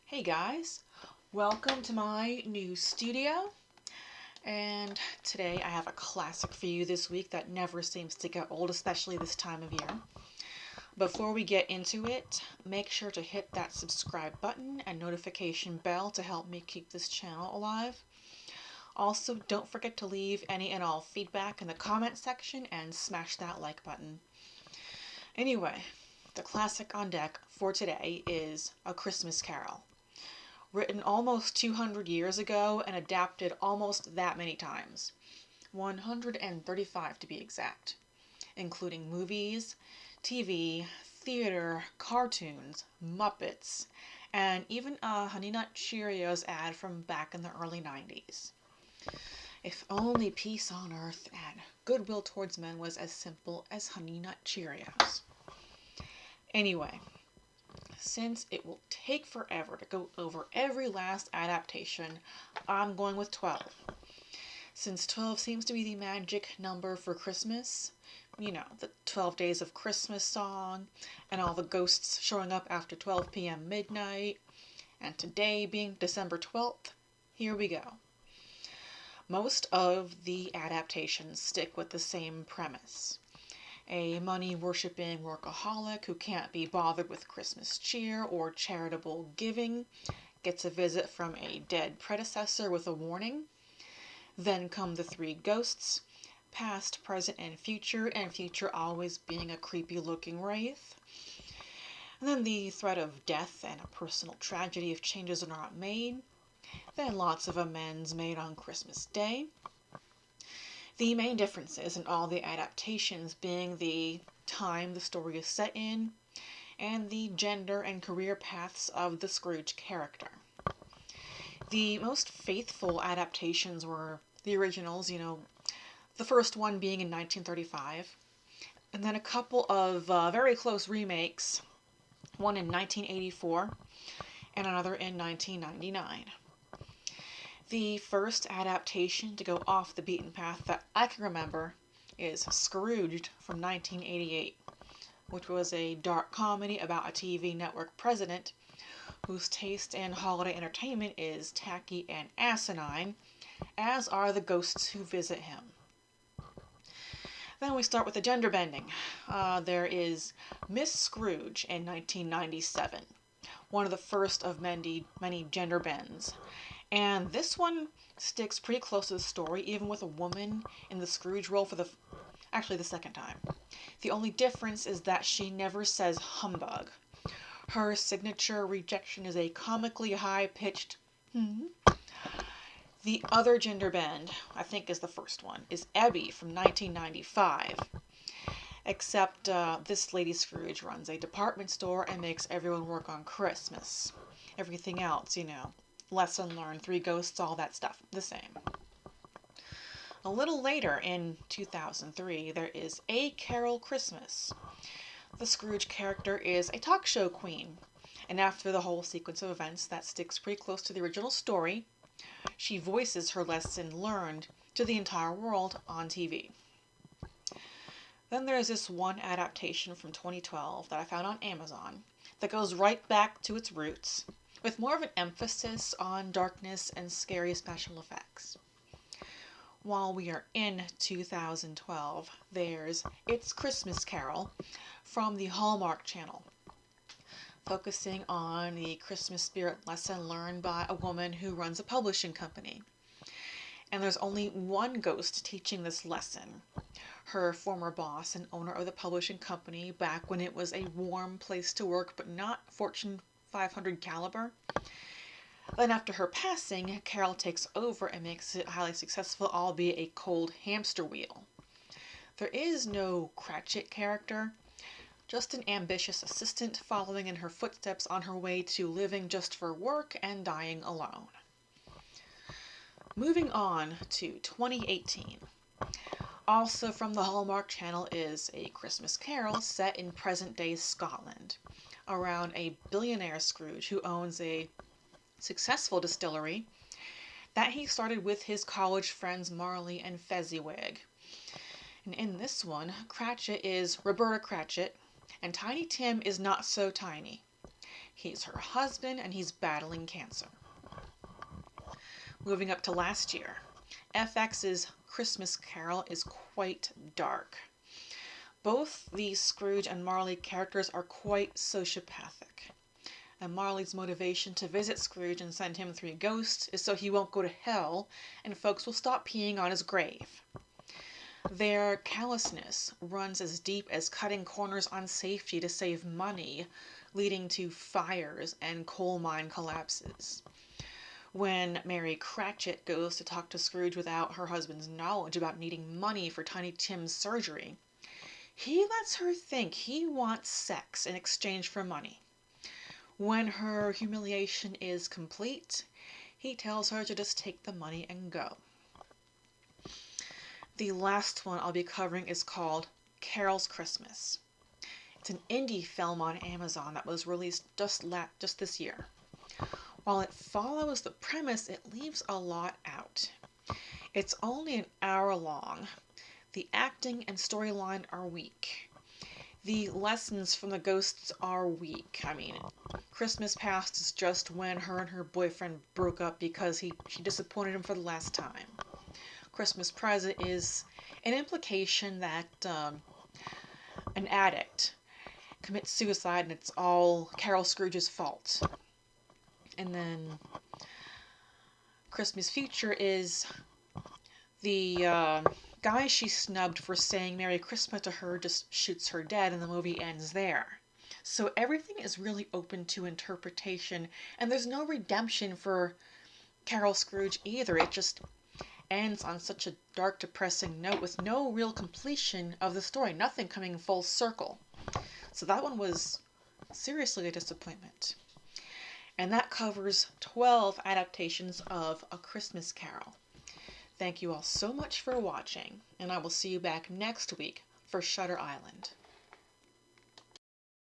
Hey guys, welcome to my new studio. And today I have a classic for you this week that never seems to get old, especially this time of year. Before we get into it, make sure to hit that subscribe button and notification bell to help me keep this channel alive. Also, don't forget to leave any and all feedback in the comment section and smash that like button. Anyway, the classic on deck for today is A Christmas Carol, written almost 200 years ago and adapted almost that many times, 135 to be exact, including movies, TV, theater, cartoons, Muppets, and even a Honey Nut Cheerios ad from back in the early 90s. If only peace on earth and goodwill towards men was as simple as Honey Nut Cheerios. Anyway, since it will take forever to go over every last adaptation, I'm going with 12. Since 12 seems to be the magic number for Christmas, you know, the 12 Days of Christmas song, and all the ghosts showing up after 12 p.m. midnight, and today being December 12th, here we go. Most of the adaptations stick with the same premise. A money-worshipping workaholic who can't be bothered with Christmas cheer or charitable giving gets a visit from a dead predecessor with a warning. Then come the three ghosts, past, present, and future always being a creepy-looking wraith. And then the threat of death and a personal tragedy if changes are not made. Then lots of amends made on Christmas Day. The main differences in all the adaptations being the time the story is set in, and the gender and career paths of the Scrooge character. The most faithful adaptations were the originals, the first one being in 1935, and then a couple of very close remakes, one in 1984 and another in 1999. The first adaptation to go off the beaten path that I can remember is Scrooged from 1988, which was a dark comedy about a TV network president whose taste in holiday entertainment is tacky and asinine, as are the ghosts who visit him. Then we start with the gender bending. There is Miss Scrooge in 1997, one of the first of many gender bends. And this one sticks pretty close to the story, even with a woman in the Scrooge role for the second time. The only difference is that she never says humbug. Her signature rejection is a comically high-pitched The other gender bend, I think is the first one, is Abby from 1995. Except this lady Scrooge runs a department store and makes everyone work on Christmas. Everything else, lesson learned, three ghosts, all that stuff, the same. A little later, in 2003, there is A Carol Christmas. The Scrooge character is a talk show queen, and after the whole sequence of events that sticks pretty close to the original story, she voices her lesson learned to the entire world on TV. Then there's this one adaptation from 2012 that I found on Amazon that goes right back to its roots, with more of an emphasis on darkness and scary special effects. While we are in 2012, there's It's Christmas Carol from the Hallmark Channel, focusing on the Christmas spirit lesson learned by a woman who runs a publishing company. And there's only one ghost teaching this lesson, her former boss and owner of the publishing company back when it was a warm place to work but not Fortune 500 caliber. Then after her passing, Carol takes over and makes it highly successful, albeit a cold hamster wheel. There is no Cratchit character, just an ambitious assistant following in her footsteps on her way to living just for work and dying alone. Moving on to 2018. Also from the Hallmark Channel is A Christmas Carol set in present-day Scotland, around a billionaire Scrooge who owns a successful distillery that he started with his college friends Marley and Fezziwig. And in this one, Cratchit is Roberta Cratchit, and Tiny Tim is not so tiny. He's her husband and he's battling cancer. Moving up to last year, FX's Christmas Carol is quite dark. Both the Scrooge and Marley characters are quite sociopathic. And Marley's motivation to visit Scrooge and send him 3 ghosts is so he won't go to hell and folks will stop peeing on his grave. Their callousness runs as deep as cutting corners on safety to save money, leading to fires and coal mine collapses. When Mary Cratchit goes to talk to Scrooge without her husband's knowledge about needing money for Tiny Tim's surgery, he lets her think he wants sex in exchange for money. When her humiliation is complete, he tells her to just take the money and go. The last one I'll be covering is called Carol's Christmas. It's an indie film on Amazon that was released just this year. While it follows the premise, it leaves a lot out. It's only an hour long. The acting and storyline are weak. The lessons from the ghosts are weak. I mean, Christmas Past is just when her and her boyfriend broke up because she disappointed him for the last time. Christmas Present is an implication that an addict commits suicide and it's all Carol Scrooge's fault. And then Christmas Future is the guy she snubbed for saying Merry Christmas to her just shoots her dead and the movie ends there. So everything is really open to interpretation and there's no redemption for Carol Scrooge either. It just ends on such a dark, depressing note with no real completion of the story, nothing coming full circle. So that one was seriously a disappointment. And that covers 12 adaptations of A Christmas Carol. Thank you all so much for watching, and I will see you back next week for Shutter Island.